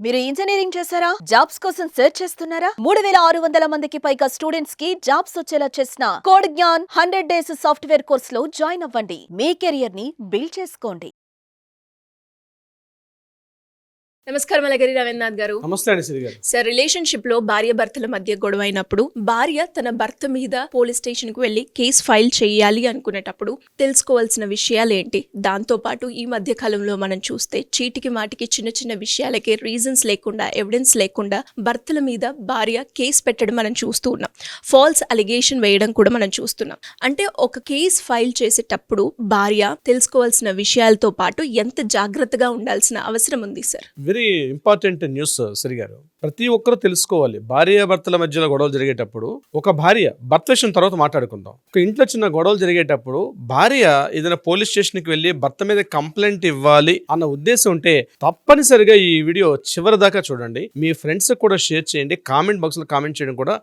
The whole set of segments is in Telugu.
మీరు ఇంజనీరింగ్ చేశారా? జాబ్స్ కోసం సెర్చ్ చేస్తున్నారా? 3600 మందికి పైగా స్టూడెంట్స్ కి జాబ్స్ వచ్చేలా చేసిన code Gyan 100 days software course లో జాయిన్ అవ్వండి. మీ కెరియర్ ని బిల్డ్ చేసుకోండి. నమస్కారం అలగిరి రవీంద్రనాథ్ గారు. నమస్తే అండి శ్రీ గారు. సార్, రిలేషన్షిప్ లో భార్య భర్తల మధ్య గొడవ అయినప్పుడు భార్య తన భర్త మీద పోలీస్ స్టేషన్ కు వెళ్లి కేసు ఫైల్ చేయాలి అనుకునేటప్పుడు తెలుసుకోవాల్సిన విషయాలు ఏంటి? దాంతో పాటు ఈ మధ్య కాలంలో మనం చూస్తే చీటికి మాటికి చిన్న చిన్న విషయాలకే రీజన్స్ లేకుండా, ఎవిడెన్స్ లేకుండా భర్తల మీద భార్య కేసు పెట్టడం మనం చూస్తూ ఉన్నాం. ఫాల్స్ అలిగేషన్ వేయడం కూడా మనం చూస్తున్నాం. అంటే ఒక కేసు ఫైల్ చేసేటప్పుడు భార్య తెలుసుకోవాల్సిన విషయాలతో పాటు ఎంత జాగ్రత్తగా ఉండాల్సిన అవసరం ఉంది sir? Very important news Shri garu. ప్రతి ఒక్కరూ తెలుసుకోవాలి. భార్య భర్తల మధ్యలో గొడవలు జరిగేటప్పుడు ఒక భార్య భర్త విషయం తర్వాత మాట్లాడుకుందాం. ఒక ఇంట్లో చిన్న గొడవలు జరిగేటప్పుడు భార్య ఏదైనా పోలీస్ స్టేషన్కి వెళ్ళి భర్త మీద కంప్లైంట్ ఇవ్వాలి అన్న ఉద్దేశం ఉంటే తప్పనిసరిగా ఈ వీడియో చివరి దాకా చూడండి. మీ ఫ్రెండ్స్ కూడా షేర్ చేయండి. కామెంట్ బాక్స్ లో కామెంట్ చేయడం కూడా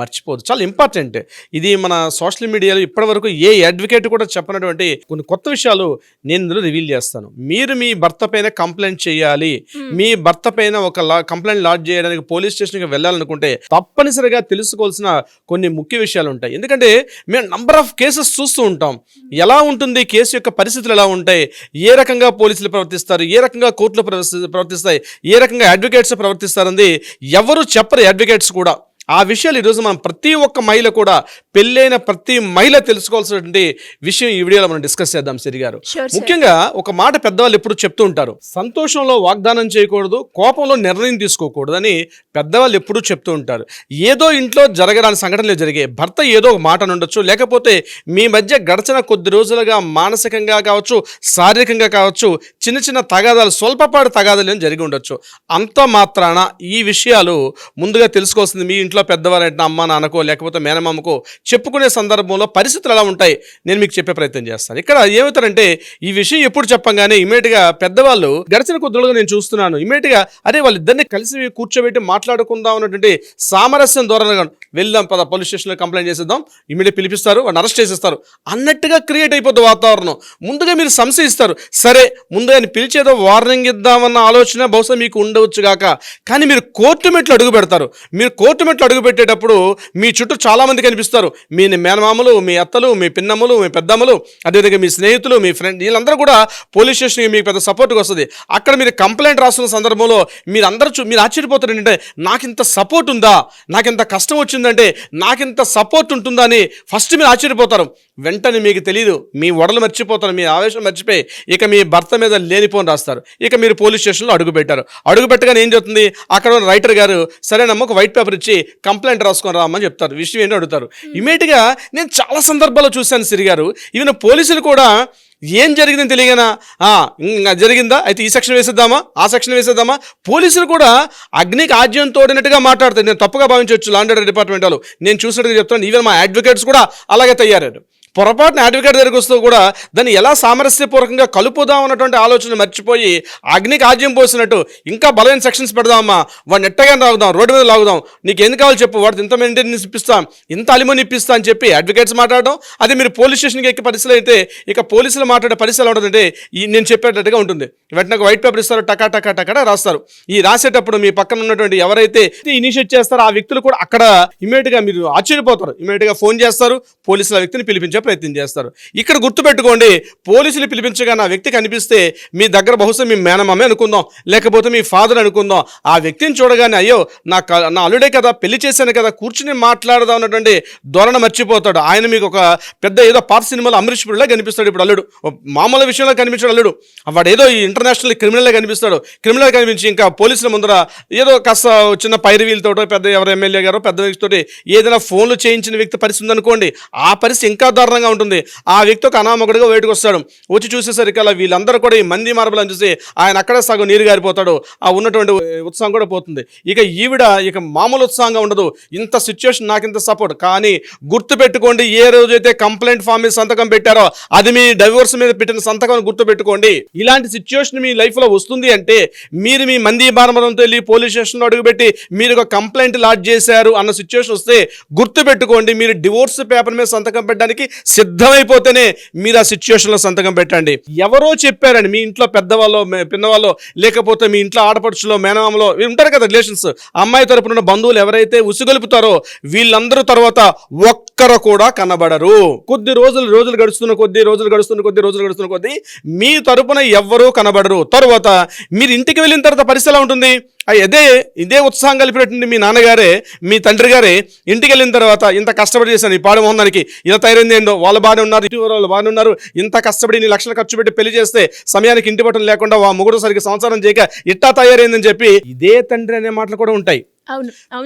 మర్చిపోదు. చాలా ఇంపార్టెంట్. ఇది మన సోషల్ మీడియాలో ఇప్పటి వరకు ఏ అడ్వకేట్ కూడా చెప్పనటువంటి కొన్ని కొత్త విషయాలు నేను ఇందులో రివీల్ చేస్తాను. మీరు మీ భర్త పైన కంప్లైంట్ చేయాలి, మీ భర్త పైన ఒక కంప్లైంట్ లాడ్జ్ చేయడానికి పోలీస్ స్టేషన్కి వెళ్ళాలనుకుంటే తప్పనిసరిగా తెలుసుకోవాల్సిన కొన్ని ముఖ్య విషయాలు ఉంటాయి. ఎందుకంటే మేము నంబర్ ఆఫ్ కేసెస్ చూస్తూ ఉంటాం. ఎలా ఉంటుంది కేసు యొక్క పరిస్థితులు, ఎలా ఉంటాయి, ఏ రకంగా పోలీసులు ప్రవర్తిస్తారు, ఏ రకంగా కోర్టులు ప్రవర్తిస్తాయి, ఏ రకంగా అడ్వకేట్స్ ప్రవర్తిస్తారని ఎవరు చెప్పరు, అడ్వకేట్స్ కూడా. ఆ విషయాలు ఈరోజు మనం ప్రతి ఒక్క మహిళ కూడా, పెళ్ళైన ప్రతి మహిళ తెలుసుకోవాల్సినటువంటి విషయం ఈ వీడియోలో మనం డిస్కస్ చేద్దాం శ్రీ గారు. ముఖ్యంగా ఒక మాట పెద్దవాళ్ళు ఎప్పుడు చెప్తూ ఉంటారు, సంతోషంలో వాగ్దానం చేయకూడదు, కోపంలో నిర్ణయం తీసుకోకూడదు అని పెద్దవాళ్ళు ఎప్పుడూ చెప్తూ ఉంటారు. ఏదో ఇంట్లో జరగరాని సంఘటనలు జరిగే, భర్త ఏదో ఒక మాట ఉండొచ్చు, లేకపోతే మీ మధ్య గడిచిన కొద్ది రోజులుగా మానసికంగా కావచ్చు, శారీరకంగా కావచ్చు, చిన్న చిన్న తగాదాలు, స్వల్పపాటి తగాదాలు జరిగి ఉండొచ్చు. అంత మాత్రాన ఈ విషయాలు ముందుగా తెలుసుకోవాల్సింది మీ ఇంట్లో పెద్దవారు అంటే అమ్మ నాన్నకో లేకపోతే మేనమామకో చెప్పుకునే సందర్భంలో పరిస్థితులు ఎలా ఉంటాయి నేను మీకు చెప్పే ప్రయత్నం చేస్తాను. ఇక్కడ ఏమవుతారంటే ఈ విషయం ఎప్పుడు చెప్పంగానే ఇమీడియట్గా పెద్దవాళ్ళు గడిచిన కొద్దులుగా నేను చూస్తున్నాను, ఇమీడియట్గా అరే వాళ్ళిద్దరిని కలిసి కూర్చోబెట్టి మాట్లాడుకుందాం అన్నటువంటి సామరస్యం ధోరణిగా వెళ్దాం పద పోలీస్ స్టేషన్లో కంప్లైంట్ చేసేద్దాం, ఇమీడియట్ పిలిపిస్తారు, వాడిని అరెస్ట్ చేసేస్తారు అన్నట్టుగా క్రియేట్ అయిపోద్ది వాతావరణం. ముందుగా మీరు సంశయిస్తారు, సరే ముందుగా పిలిచేదో వార్నింగ్ ఇద్దామన్న ఆలోచన బహుశా మీకు ఉండవచ్చు గాక, కానీ మీరు కోర్టు మెట్లు అడుగు పెడతారు. మీరు కోర్టు మెట్లు అడుగు పెట్టేటప్పుడు మీ చుట్టూ చాలా మంది కనిపిస్తారు. మీ మేనమామలు, మీ అత్తలు, మీ పిన్నమ్మలు, మీ పెద్దమ్మలు, అదేవిధంగా మీ స్నేహితులు, మీ ఫ్రెండ్, వీళ్ళందరూ కూడా పోలీస్ స్టేషన్కి మీకు పెద్ద సపోర్ట్గా వస్తుంది. అక్కడ మీరు కంప్లైంట్ రాస్తున్న సందర్భంలో మీరు ఆశ్చర్యపోతారు. ఏంటంటే నాకింత సపోర్ట్ ఉందా, నాకింత కష్టం వచ్చిందంటే నాకింత సపోర్ట్ ఉంటుందా అని ఫస్ట్ మీరు ఆశ్చర్యపోతారు. వెంటనే మీకు తెలియదు, మీ ఒడలు మర్చిపోతారు, మీ ఆవేశం మర్చిపోయి ఇక మీ భర్త మీద లేనిపోని రాస్తారు. ఇక మీరు పోలీస్ స్టేషన్లో అడుగు పెట్టారు. అడుగు పెట్టగానే ఏం చెప్తుంది, అక్కడ ఉన్న రైటర్ గారు సరేనమ్మ ఒక వైట్ పేపర్ ఇచ్చి కంప్లైంట్ రాసుకొని రామని చెప్తారు. విషయం ఏంటో అడుగుతారు. ఇమీడియట్గా నేను చాలా సందర్భాల్లో చూశాను సిరి గారు, ఈవెన్ పోలీసులు కూడా ఏం జరిగిందని తెలియగానా జరిగిందా అయితే ఈ సెక్షన్ వేసేద్దామా, ఆ సెక్షన్ వేసేద్దామా, పోలీసులు కూడా అగ్నికి ఆజ్యం తోడినట్టుగా మాట్లాడతారు. నేను తప్పుగా భావించవచ్చు లా అండ్ ఆర్డర్ డిపార్ట్మెంట్ వాళ్ళు, నేను చూసినట్టుగా చెప్తాను. ఈవెన్ మా అడ్వకేట్స్ కూడా అలాగే తయారయ్యారు. పొరపాటున అడ్వకేట్ దగ్గరికి వస్తూ కూడా దాన్ని ఎలా సామరస్యపూర్వకంగా కలుపుదాం అన్నటువంటి ఆలోచన మర్చిపోయి అగ్నికి ఆజ్యం పోసినట్టు ఇంకా బలమైన సెక్షన్స్ పెడదామా, వాడిని ఎట్టగా లాగుదాం, రోడ్డు మీద లాగుదాం, నీకు ఎందుకు కావాలి చెప్పు, వాడికి ఇంత మెయింటెనెన్స్ ఇప్పిస్తాం, ఇంత అలిమోని ఇప్పిస్తా అని చెప్పి అడ్వకేట్స్ మాట్లాడడం. అదే మీరు పోలీస్ స్టేషన్కి ఎక్కి పరిస్థితులు అయితే ఇక పోలీసులు మాట్లాడే పరిస్థితులు ఉంటుందంటే నేను చెప్పేటట్టుగా ఉంటుంది. వెంటనే వైట్ పేపర్ ఇస్తారు, టకా టకా టకా రాస్తారు. ఈ రాసేటప్పుడు మీ పక్కన ఉన్నటువంటి ఎవరైతే ఇనిషియేట్ చేస్తారో ఆ వ్యక్తులు కూడా అక్కడ ఇమీడియట్గా మీరు ఆశ్చర్యపోతారు. ఇమీడియట్గా ఫోన్ చేస్తారు, పోలీసులు ఆ వ్యక్తిని పిలిపించే ప్రయత్నం చేస్తారు. ఇక్కడ గుర్తుపెట్టుకోండి, పోలీసులు పిలిపించగా ఆ వ్యక్తి కనిపిస్తే మీ దగ్గర బహుశా మీ మేనమామే అనుకుందాం, లేకపోతే మీ ఫాదర్ అనుకుందాం. ఆ వ్యక్తిని చూడగానే అయ్యో నా అల్లుడే కదా, పెళ్లి చేశాను కదా, కూర్చుని మాట్లాడదాం అన్నటువంటి ధోరణ మర్చిపోతాడు. ఆయన మీకు ఒక పెద్ద ఏదో పాత సినిమాలో అమరీష్ పురిలా కనిపిస్తాడు. ఇప్పుడు అల్లుడు మామూలు విషయంలో కనిపించాడు అల్లుడు, వాడు ఏదో ఈ ఇంటర్నేషనల్ క్రిమినల్గా కనిపిస్తాడు. క్రిమినల్ కనిపించి ఇంకా పోలీసుల ముందర ఏదో కాస్త చిన్న పైరవీలతోటో పెద్ద ఎవరు ఎమ్మెల్యే గారో పెద్ద వ్యక్తితోటి ఏదైనా ఫోన్లు చేయించిన వ్యక్తి పరిస్థితి ఉందనుకోండి, ఆ పరిస్థితి ఇంకా దారుణంగా ఉంటుంది. ఆ వ్యక్తి ఒక అనామకుడిగా వేటుకు వస్తాడు. వచ్చి చూసేసరికి అలా వీళ్ళందరూ కూడా ఈ మంది మార్బలని చూసి ఆయన అక్కడే సగం నీరు గారిపోతాడు. ఆ ఉన్నటువంటి ఉత్సాహం కూడా పోతుంది. ఇక ఈవిడ ఇక మామూలు ఉత్సాహంగా ఉండదు. ఇంత సిచ్యువేషన్ నాకు ఇంత సపోర్ట్. కానీ గుర్తుపెట్టుకోండి, ఏ రోజైతే కంప్లైంట్ ఫామ్ మీద సంతకం పెట్టారో అది మీ డైవోర్స్ మీద పెట్టిన సంతకం గుర్తుపెట్టుకోండి. ఇలాంటి సిచ్యువేషన్ మీ లైఫ్లో వస్తుంది అంటే మీరు మీ మంది మార్బలంతో వెళ్ళి పోలీస్ స్టేషన్లో అడుగుపెట్టి మీరు ఒక కంప్లైంట్ లాడ్జ్ చేశారు అన్న సిచ్యువేషన్ వస్తే గుర్తుపెట్టుకోండి, మీరు డివోర్స్ పేపర్ మీద సంతకం పెట్టడానికి సిద్ధమైపోతేనే మీరు ఆ సిచ్యువేషన్లో సంతకం పెట్టండి. ఎవరో చెప్పారని మీ ఇంట్లో పెద్దవాళ్ళు పిన్నవాళ్ళు లేకపోతే మీ ఇంట్లో ఆడపడుచులో మేనమామలో ఉంటారు కదా రిలేషన్స్, అమ్మాయి తరపున ఉన్న బంధువులు ఎవరైతే ఉసిగొలుపుతారో వీళ్ళందరూ తర్వాత ఒక్కరు కూడా కనబడరు. కొద్ది రోజులు గడుస్తున్న కొద్ది మీ తరపున ఎవ్వరూ కనబడరు. తర్వాత మీరు ఇంటికి వెళ్ళిన తర్వాత పరిస్థితి ఎలా ఉంటుంది? ఇదే ఉత్సాహం కలిపినటువంటి మీ నాన్నగారే మీ తండ్రి గారే ఇంటికి వెళ్ళిన తర్వాత ఇంత కష్టపడి చేశాను ఈ పాడు మొహందానికి ఇలా తయారైంది ఏందో, వాళ్ళు బాగానే ఉన్నారు, ఇటు వాళ్ళు బాగానే ఉన్నారు, ఇంత కష్టపడి నీ లక్షలు ఖర్చు పెట్టి పెళ్లి చేస్తే సమయానికి ఇంటి పట్టం లేకుండా ముగ్గురు సరిగ్గా సంసారం చేయక ఇట్టా తయారైందని చెప్పి ఇదే తండ్రి అనే మాటలు కూడా ఉంటాయి.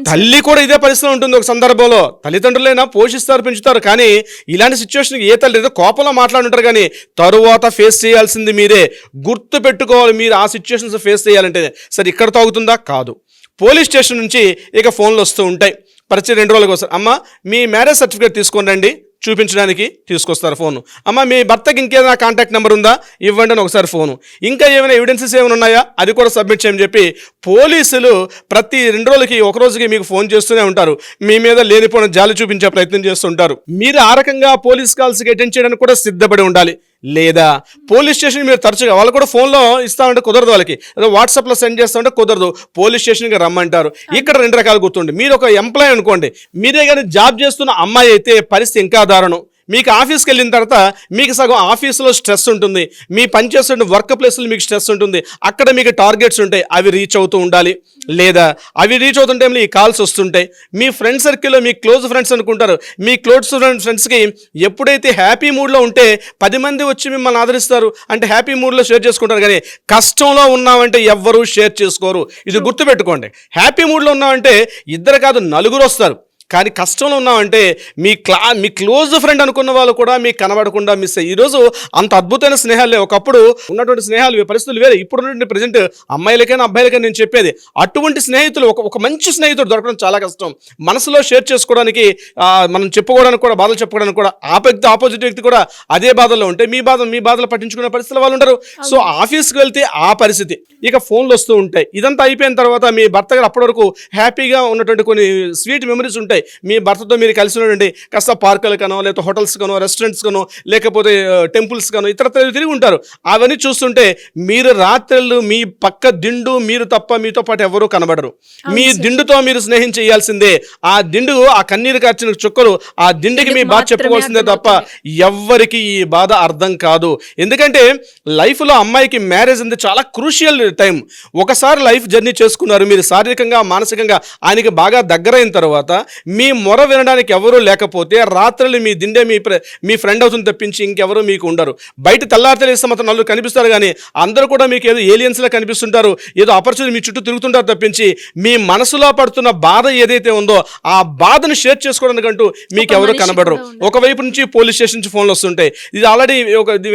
తల్లి కూడా ఇదే పరిస్థితి ఉంటుంది. ఒక సందర్భంలో తల్లిదండ్రులైనా పోషిస్తారు, పెంచుతారు, కానీ ఇలాంటి సిచ్యువేషన్ ఏ తల్లి ఏదో కోపంలో మాట్లాడుంటారు, కానీ తరువాత ఫేస్ చేయాల్సింది మీరే. గుర్తు పెట్టుకోవాలి, మీరు ఆ సిచ్యువేషన్స్ ఫేస్ చేయాలంటే. సరే ఇక్కడ తాగుతుందా? కాదు. పోలీస్ స్టేషన్ నుంచి ఇక ఫోన్లు వస్తూ ఉంటాయి. పరిచయం 2 రోజులకు వస్తారు. అమ్మ మీ మ్యారేజ్ సర్టిఫికేట్ తీసుకొని రండి, చూపించడానికి తీసుకొస్తారు ఫోను. అమ్మ మీ భర్తకి ఇంకేదైనా కాంటాక్ట్ నెంబర్ ఉందా, ఇవ్వండి అని ఒకసారి ఫోను. ఇంకా ఏమైనా ఎవిడెన్సెస్ ఏమైనా ఉన్నాయా, అది కూడా సబ్మిట్ చేయమని చెప్పి పోలీసులు ప్రతి 2 రోజులకి ఒక రోజుకి మీకు ఫోన్ చేస్తూనే ఉంటారు. మీ మీద లేనిపోయిన జాలి చూపించే ప్రయత్నం చేస్తుంటారు. మీరు ఆ రకంగా పోలీస్ కాల్స్కి అటెండ్ చేయడానికి కూడా సిద్ధపడి ఉండాలి. లేదా పోలీస్ స్టేషన్ మీరు తరచుగా వాళ్ళు కూడా ఫోన్లో ఇస్తామంటే కుదరదు, వాళ్ళకి ఏదో వాట్సాప్లో సెండ్ చేస్తామంటే కుదరదు, పోలీస్ స్టేషన్కి రమ్మంటారు. ఇక్కడ 2 రకాలు గుర్తుండి. మీరు ఒక ఎంప్లాయ్ అనుకోండి, మీరే కానీ జాబ్ చేస్తున్న అమ్మాయి అయితే పరిస్థితి ఇంకా దారుణం. మీకు ఆఫీస్కి వెళ్ళిన తర్వాత మీకు సగం ఆఫీస్లో స్ట్రెస్ ఉంటుంది, మీ పనిచేస్తున్న వర్క్ ప్లేస్లో మీకు స్ట్రెస్ ఉంటుంది, అక్కడ మీకు టార్గెట్స్ ఉంటాయి, అవి రీచ్ అవుతూ ఉండాలి. లేదా అవి రీచ్ అవుతుంటే ఈ కాల్స్ వస్తుంటాయి. మీ ఫ్రెండ్ సర్కిల్లో మీ క్లోజ్ ఫ్రెండ్స్ అనుకుంటారు, మీ క్లోజ్ ఫ్రెండ్స్కి ఎప్పుడైతే హ్యాపీ మూడ్లో ఉంటే 10 మంది వచ్చి మిమ్మల్ని ఆదరిస్తారు, అంటే హ్యాపీ మూడ్లో షేర్ చేసుకుంటారు, కానీ కష్టంలో ఉన్నామంటే ఎవ్వరూ షేర్ చేసుకోరు. ఇది గుర్తుపెట్టుకోండి. హ్యాపీ మూడ్లో ఉన్నామంటే 2 కాదు 4 వస్తారు, కానీ కష్టంలో ఉన్నామంటే మీ క్లోజ్ ఫ్రెండ్ అనుకున్న వాళ్ళు కూడా మీకు కనబడకుండా మిస్ అయ్యి. ఈరోజు అంత అద్భుతమైన స్నేహాలు లేవు. ఒకప్పుడు ఉన్నటువంటి స్నేహాలు పరిస్థితులు వేరే. ఇప్పుడు ఉన్నటువంటి ప్రజెంట్ అమ్మాయిలకైనా అబ్బాయిలకైనా నేను చెప్పేది, అటువంటి స్నేహితులు ఒక మంచి స్నేహితుడు దొరకడం చాలా కష్టం. మనసులో షేర్ చేసుకోవడానికి, మనం చెప్పుకోవడానికి కూడా, బాధలు చెప్పుకోవడానికి కూడా, ఆపోజిట్ వ్యక్తి కూడా అదే బాధల్లో ఉంటే మీ బాధలు పట్టించుకునే పరిస్థితులు వాళ్ళు ఉండరు. సో ఆఫీస్కి వెళ్తే ఆ పరిస్థితి. ఇక ఫోన్లు వస్తూ ఉంటాయి. ఇదంతా అయిపోయిన తర్వాత మీ భర్త గారు అప్పటి వరకు హ్యాపీగా ఉన్నటువంటి కొన్ని స్వీట్ మెమరీస్ ఉంటాయి. మీ భర్తతో మీరు కలిసి ఉండండి, కాస్త పార్కులు కనో, లేకపోతే హోటల్స్ కనో, రెస్టారెంట్స్ కనో, లేకపోతే టెంపుల్స్ కనో, ఇతర తిరిగి ఉంటారు. అవన్నీ చూస్తుంటే మీరు రాత్రులు మీ పక్క దిండు మీరు తప్ప మీతో పాటు ఎవరూ కనబడరు. మీ దిండుతో మీరు స్నేహం చేయాల్సిందే. ఆ దిండు, ఆ కన్నీరు కార్చిన చుక్కలు, ఆ దిండుకి మీ బాధ చెప్పుకోవాల్సిందే తప్ప ఎవ్వరికి ఈ బాధ అర్థం కాదు. ఎందుకంటే లైఫ్లో అమ్మాయికి మ్యారేజ్ అనేది చాలా క్రూషియల్ టైం. ఒకసారి లైఫ్ జర్నీ చేసుకున్నారు, మీరు శారీరకంగా మానసికంగా ఆయనకి బాగా దగ్గరైన తర్వాత మీ మొర వినడానికి ఎవరూ లేకపోతే రాత్రులు మీ దిండే మీ ఫ్రెండ్ అవుతుంది తప్పించి ఇంకెవరూ మీకు ఉండరు. బయట తెల్లారితే మాత్రం 4 కనిపిస్తారు, కానీ అందరూ కూడా మీకు ఏదో ఏలియన్స్లా కనిపిస్తుంటారు, ఏదో అపరిచితులు మీ చుట్టూ తిరుగుతుంటారు తప్పించి మీ మనసులో పడుతున్న బాధ ఏదైతే ఉందో ఆ బాధను షేర్ చేసుకోవడానికంటూ మీకు ఎవరు కనబడరు. ఒకవైపు నుంచి పోలీస్ స్టేషన్ నుంచి ఫోన్లు వస్తుంటాయి. ఇది ఆల్రెడీ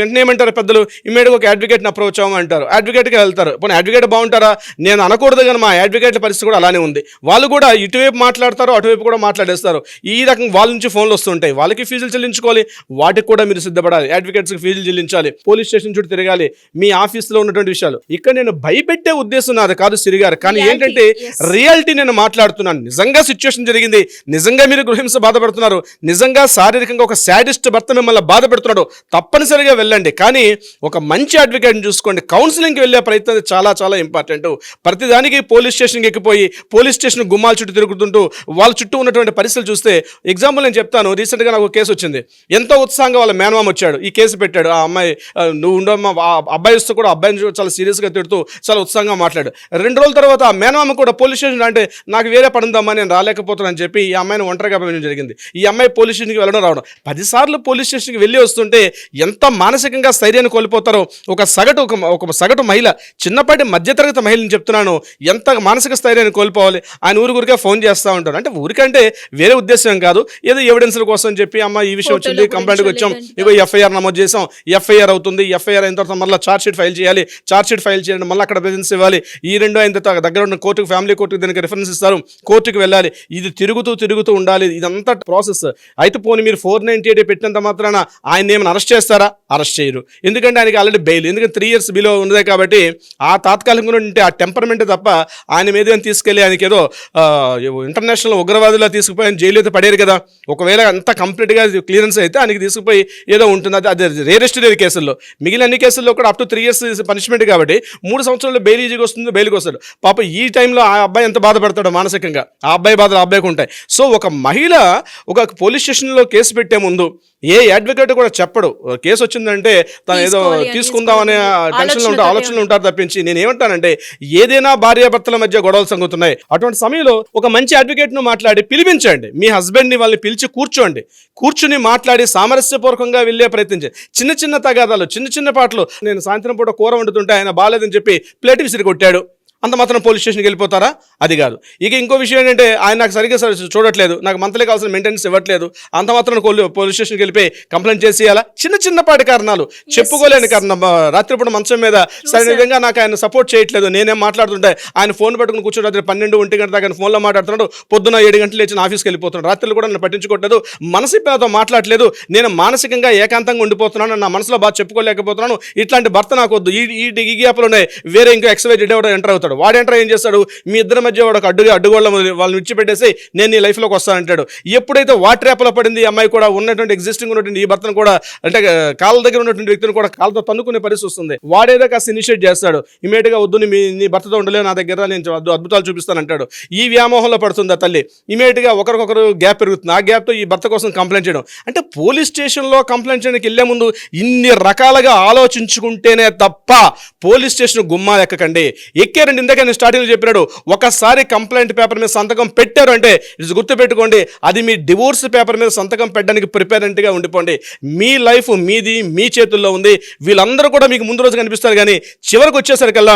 వెంటనే ఏమంటారు పెద్దలు, ఇమ్మీడియట్గా ఒక అడ్వకేట్ని అప్రోచ్ అవ్వమంటారు, అడ్వకేట్కి వెళ్తారు. పోనీ అడ్వకేట్ బాగుంటారా? నేను అనకూడదు, కానీ మా అడ్వకేట్ల పరిస్థితి కూడా అలానే ఉంది. వాళ్ళు కూడా ఇటువైపు మాట్లాడతారు, అటువైపు కూడా మాట్లాడేస్తారు. ఈ రకం వాళ్ళ నుంచి ఫోన్లు వస్తుంటాయి. వాళ్ళకి ఫీజులు చెల్లించుకోవాలి, వాటికి కూడా మీరు సిద్ధపడాలి. అడ్వకేట్స్కి ఫీజులు చెల్లించాలి, పోలీస్ స్టేషన్ చుట్టూ తిరగాలి, మీ ఆఫీస్లో ఉన్నటువంటి విషయాలు. ఇక్కడ నేను భయపెట్టే ఉద్దేశం నాది కాదు సిరిగారు, కానీ ఏంటంటే రియాలిటీ నేను మాట్లాడుతున్నాను. నిజంగా సిచ్యువేషన్ జరిగింది, నిజంగా మీరు గృహింస బాధపడుతున్నారు, నిజంగా శారీరకంగా ఒక శాడిస్ట్ భర్త మిమ్మల్ని బాధ పెడుతున్నాడు, తప్పనిసరిగా వెళ్ళండి. కానీ ఒక మంచి అడ్వకేట్ని చూసుకోండి. కౌన్సిలింగ్కి వెళ్ళే ప్రయత్నం చాలా చాలా ఇంపార్టెంట్. ప్రతిదానికి పోలీస్ స్టేషన్కి ఎక్కిపోయి పోలీస్ స్టేషన్ గుమ్మాల చుట్టూ తిరుగుతుంటూ వాళ్ళ చుట్టూ ఉన్నటువంటి పరిస్థితులు చూస్తే, ఎగ్జాంపుల్ నేను చెప్తాను. రీసెంట్గా నాకు కేసు వచ్చింది. ఎంతో ఉత్సాహంగా వాళ్ళ మేనమామ వచ్చాడు, ఈ కేసు పెట్టాడు. ఆ అమ్మాయి నువ్వు ఉండమ్మా, అబ్బాయి వస్తూ కూడా అబ్బాయిని చాలా సీరియస్గా తిడుతూ చాలా ఉత్సాహంగా మాట్లాడు. 2 రోజుల తర్వాత ఆ మేనమామ కూడా పోలీస్ స్టేషన్ అంటే నాకు వేరే పడుందమ్మా, నేను రాలేకపోతున్నాను చెప్పి ఈ అమ్మాయిని ఒంటరిగా పంపించడం జరిగింది. ఈ అమ్మాయి పోలీస్ స్టేషన్కి వెళ్ళడం రావడం 10 సార్లు పోలీస్ స్టేషన్కి వెళ్ళి వస్తుంటే ఎంత మానసికంగా స్థైర్యాన్ని కోల్పోతారో. ఒక సగటు మహిళ, చిన్నపాటి మధ్యతరగతి మహిళని చెప్తున్నాను, ఎంత మానసిక స్థైర్యాన్ని కోల్పోవాలి. ఆయన ఊరికే ఫోన్ చేస్తూ ఉంటారు. అంటే ఊరికంటే వేరే ఉద్దేశం కాదు, ఏదో ఎవిడెన్స్ల కోసం చెప్పి అమ్మ ఈ విషయం వచ్చింది, కంప్లైంట్కి వచ్చాం, ఇగో ఎఫ్ఐఆర్ నమోదు చేసాం, ఎఫ్ఐఆర్ అవుతుంది, ఎఫ్ఐఆర్ అయిన తర్వాత మళ్ళీ ఛార్జ్ షీట్ ఫైల్ చేయాలి, ఛార్జ్ షీట్ ఫైల్ చేయండి, మళ్ళీ అక్కడ ప్రెజెన్స్ ఇవ్వాలి, ఈ 2 అయిన తర్వాత దగ్గర ఉన్న కోర్టుకు, ఫ్యామిలీ కోర్టుకు దానికి రిఫరెన్స్ ఇస్తారు, కోర్టుకు వెళ్ళాలి. ఇది తిరుగుతూ ఉండాలి. ఇదంతా ప్రాసెస్. అయితే పోనీ మీరు 498 పెట్టినంత మాత్రాన ఆయన ఏమైనా అరెస్ట్ చేస్తారా? అరెస్ట్ చేయరు. ఎందుకంటే ఆయనకి ఆల్రెడీ బెయిల్, ఎందుకంటే 3 years బిలో ఉన్నదే కాబట్టి ఆ తాత్కాలికంగా ఉంటే ఆ టెంపర్మెంట్ తప్ప ఆయన మీద తీసుకెళ్ళి ఆయనకి ఏదో ఇంటర్నేషనల్ ఉగ్రవాదులా తీసుకుపోయి జైలు అయితే పడేరు కదా. ఒకవేళ అంత కంప్లీట్గా క్లియరెన్స్ అయితే ఆయనకి తీసుకుపోయి ఏదో ఉంటుంది. అది రేరెస్ట్ రేర్ కేసుల్లో. మిగిలిన అన్ని కేసుల్లో కూడా అప్ టు 3 years పనిష్మెంట్ కాబట్టి 3 సంవత్సరాల్లో బెయిల్ ఈజీగా వస్తుంది, బెయిల్కి వస్తాడు. పాప ఈ టైంలో ఆ అబ్బాయి ఎంత బాధపడతాడో మానసికంగా, ఆ అబ్బాయి బాధలు ఆ అబ్బాయికి ఉంటాయి. సో ఒక మహిళ ఒక పోలీస్ స్టేషన్లో కేసు పెట్టే ముందు ఏ అడ్వకేట్ కూడా చెప్పడు కేసు వచ్చిందంటే తను ఏదో తీసుకుందామనే టెన్షన్లో ఆలోచనలు ఉంటారు తప్పించి. నేను ఏమంటానంటే ఏదైనా భార్యాభర్తల మధ్య గొడవలు సంగుతున్నాయి, అటువంటి సమయంలో ఒక మంచి అడ్వకేట్ ను మాట్లాడి పిలిపించండి. మీ హస్బెండ్ ని వాళ్ళని పిలిచి కూర్చుని మాట్లాడి సామరస్యపూర్వకంగా వెళ్ళే ప్రయత్నించండి. చిన్న చిన్న తగాదాలు, చిన్న చిన్న పాటలు. నేను సాయంత్రం పూట కూర వండుతుంటే ఆయన బాగాలేదని చెప్పి ప్లేట్ విసిరి కొట్టాడు, అంత మాత్రం పోలీస్ స్టేషన్కి వెళ్ళిపోతారా? అది కాదు. ఇక ఇంకో విషయం ఏంటంటే ఆయన నాకు సరిగ్గా చూడట్లేదు, నాకు మంత్లీ కావాల్సిన మెయింటెనెన్స్ ఇవ్వట్లేదు, అంత మాత్రం పోలీస్ స్టేషన్కి వెళ్ళిపోయి కంప్లైంట్ చేసేయాలా? చిన్న చిన్నపాటి కారణాలు, చెప్పుకోలేని కారణం. రాత్రిపూట మంచం మీద సరైన విధంగా నాకు ఆయన సపోర్ట్ చేయట్లేదు, నేనేం మాట్లాడుతుంటే ఆయన ఫోన్ పట్టుకుని కూర్చొని రాత్రి 12-1 గంట దాకా ఆయన ఫోన్లో మాట్లాడుతున్నాడు, పొద్దున 7 గంటలు లేచి ఆఫీస్కి వెళ్ళిపోతున్నాడు, రాత్రులు కూడా నన్ను పట్టించుకోవట్లేదు, మనసు నాతో మాట్లాడలేదు, నేను మానసికంగా ఏకాంతంగా ఉండిపోతున్నాను, నా మనసులో బాగా చెప్పుకోలేకపోతున్నాను, ఇట్లాంటి భర్త నాకు వద్దు. ఈ గ్యాప్లోనే వేరే ఇంకో XYZ ఎంటర్ అవుతాడు. వాడు ఎంటర్ ఏం చేస్తాడు? మీ ఇద్దరి మధ్య వాడు ఒక అడ్డుగోళ్ళ వాళ్ళని విడిచిపెట్టేసి నేను నీ లైఫ్లోకి వస్తానంటాడు. ఎప్పుడైతే వాటర్ రేపలో పడింది ఈ అమ్మాయి కూడా, ఉన్నటువంటి ఎగ్జిస్టింగ్ ఉన్నటువంటి ఈ భర్తను కూడా, అంటే కాళ్ళ దగ్గర ఉన్నటువంటి వ్యక్తిని కూడా కాళ్ళతో తన్నుకునే పరిస్థితి వస్తుంది. వాడేదో కాస్త ఇనిషియేట్ చేస్తాడు, ఇమీడియట్గా వద్దు నీ భర్తతో ఉండలేదు, నా దగ్గర నేను అద్భుతాలు చూపిస్తానంటాడు. ఈ వ్యామోహంలో పడుతుంది ఆ తల్లి. ఇమీడియట్గా ఒకరికొకరు గ్యాప్ పెరుగుతుంది. ఆ గ్యాప్తో ఈ భర్త కోసం కంప్లైంట్ చేయడం. అంటే పోలీస్ స్టేషన్లో కంప్లైంట్ చేయడానికి వెళ్ళే ముందు ఇన్ని రకాలుగా ఆలోచించుకుంటేనే తప్ప పోలీస్ స్టేషన్ గుమ్మాలు ఎక్కకండి. ఎక్కారండి, ఇందాక నేను స్టార్టింగ్లో చెప్పినాడు, ఒకసారి కంప్లైంట్ పేపర్ మీద సంతకం పెట్టారు అంటే ఇది గుర్తుపెట్టుకోండి, అది మీ డివోర్స్ పేపర్ మీద సంతకం పెట్టడానికి ప్రిపేరెంట్గా ఉండిపోండి. మీ లైఫ్ మీది, మీ చేతుల్లో ఉంది. వీళ్ళందరూ కూడా మీకు ముందు రోజు కనిపిస్తారు, కానీ చివరికి వచ్చేసరికల్లా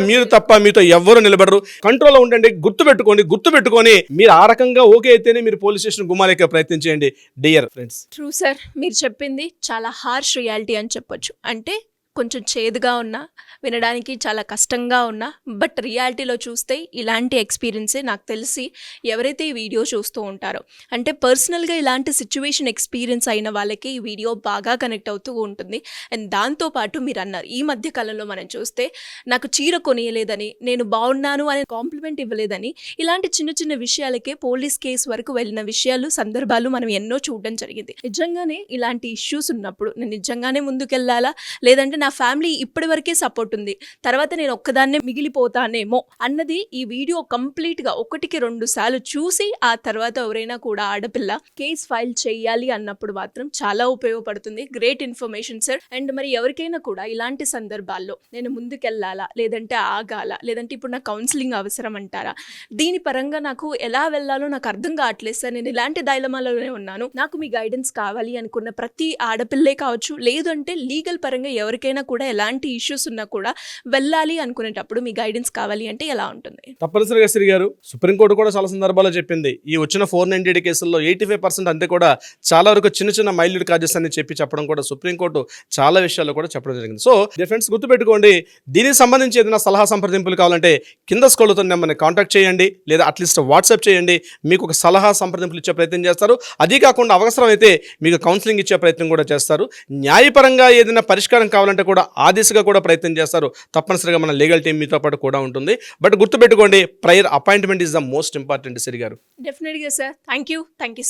మీరు తప్ప మీతో ఎవ్వరూ నిలబడరు. కంట్రోల్లో ఉండండి. గుర్తుపెట్టుకొని మీరు ఆ రకంగా ఓకే అయితేనే మీరు పోలీస్ స్టేషన్ గుమ్మాలెక్కే ప్రయత్నం చేయండి డియర్ ఫ్రెండ్స్. ట్రూ సార్, మీరు చెప్పింది చాలా హార్ష్ రియాలిటీ అని చెప్పొచ్చు. అంటే కొంచెం చేదుగా ఉన్నా, వినడానికి చాలా కష్టంగా ఉన్నా, బట్ రియాలిటీలో చూస్తే ఇలాంటి ఎక్స్పీరియన్సే నాకు తెలిసి ఎవరైతే ఈ వీడియో చూస్తూ ఉంటారో, అంటే పర్సనల్గా ఇలాంటి సిచ్యువేషన్ ఎక్స్పీరియన్స్ అయిన వాళ్ళకి ఈ వీడియో బాగా కనెక్ట్ అవుతూ ఉంటుంది. అండ్ దాంతోపాటు మీరు అన్నారు ఈ మధ్య కాలంలో మనం చూస్తే నాకు చీర కొనియలేదని, నేను బాగున్నాను అనే కాంప్లిమెంట్ ఇవ్వలేదని, ఇలాంటి చిన్న చిన్న విషయాలకే పోలీస్ కేసు వరకు వెళ్ళిన సందర్భాలు మనం ఎన్నో చూడడం జరిగింది. నిజంగానే ఇలాంటి ఇష్యూస్ ఉన్నప్పుడు నేను నిజంగానే ముందుకెళ్ళాలా, లేదంటే నా ఫ్యామిలీ ఇప్పటి వరకే సపోర్ట్ ఉంది, తర్వాత నేను ఒక్కదాన్నే మిగిలిపోతానేమో అన్నది ఈ వీడియో కంప్లీట్గా 1-2 సార్లు చూసి ఆ తర్వాత ఎవరైనా కూడా ఆడపిల్ల కేసు ఫైల్ చేయాలి అన్నప్పుడు మాత్రం చాలా ఉపయోగపడుతుంది. Great information sir. అండ్ మరి ఎవరికైనా కూడా ఇలాంటి సందర్భాల్లో నేను ముందుకెళ్ళాలా, లేదంటే ఆగాల, లేదంటే ఇప్పుడు నాకు కౌన్సిలింగ్ అవసరం అంటారా, దీని పరంగా నాకు ఎలా వెళ్ళాలో నాకు అర్థం కావట్లేదు సార్, నేను ఇలాంటి డైలమాలోనే ఉన్నాను, నాకు మీ గైడెన్స్ కావాలి అనుకున్న ప్రతి ఆడపిల్లే కావచ్చు, లేదంటే లీగల్ పరంగా ఎవరికైనా కూడా ఎలాంటి ఇష్యూస్ ఉన్నా కూడా వెళ్ళాలి అనుకునేటప్పుడు మీ గైడెన్స్ కావాలి అంటే ఎలా ఉంటుంది? తప్పనిసరిగా శ్రీ గారు, సుప్రీంకోర్టు కూడా చాలా సందర్భాల్లో చెప్పింది, ఈ వచ్చిన 498 కేసుల్లో 85% అంతే కూడా చాలా వరకు చిన్న చిన్న మైల్డ్ కాజెస్ అని చెప్పడం కూడా సుప్రీంకోర్టు చాలా విషయాల్లో కూడా చెప్పడం జరిగింది. సో ఫ్రెండ్స్ గుర్తుపెట్టుకోండి, దీనికి సంబంధించి ఏదైనా సలహా సంప్రదింపులు కావాలంటే కింద స్క్రోల్ అవుతున్న నెంబర్ని కాంటాక్ట్ చేయండి, లేదా అట్లీస్ట్ వాట్సాప్ చేయండి. మీకు ఒక సలహా సంప్రదింపులు ఇచ్చే ప్రయత్నం చేస్తారు. అదీ కాకుండా అవసరమైతే మీకు కౌన్సిలింగ్ ఇచ్చే ప్రయత్నం కూడా చేస్తారు. న్యాయపరంగా ఏదైనా పరిష్కారం కావాలంటే కూడా ఆ దిశగా కూడా ప్రయత్నం చేస్తారు. తప్పనిసరిగా మన లీగల్ టీం మీతో పాటు కూడా ఉంటుంది. బట్ గుర్తుపెట్టుకోండి, prior appointment is the most important. Siri garu, డెఫినెట్గా sir. Thank you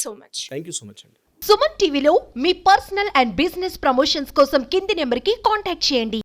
so much. Thank you so much అండి. సుమన్ టీవీలో మీ పర్సనల్ అండ్ బిజినెస్ ప్రమోషన్స్ కోసం కింది నెంబర్కి కాంటాక్ట్ చేయండి.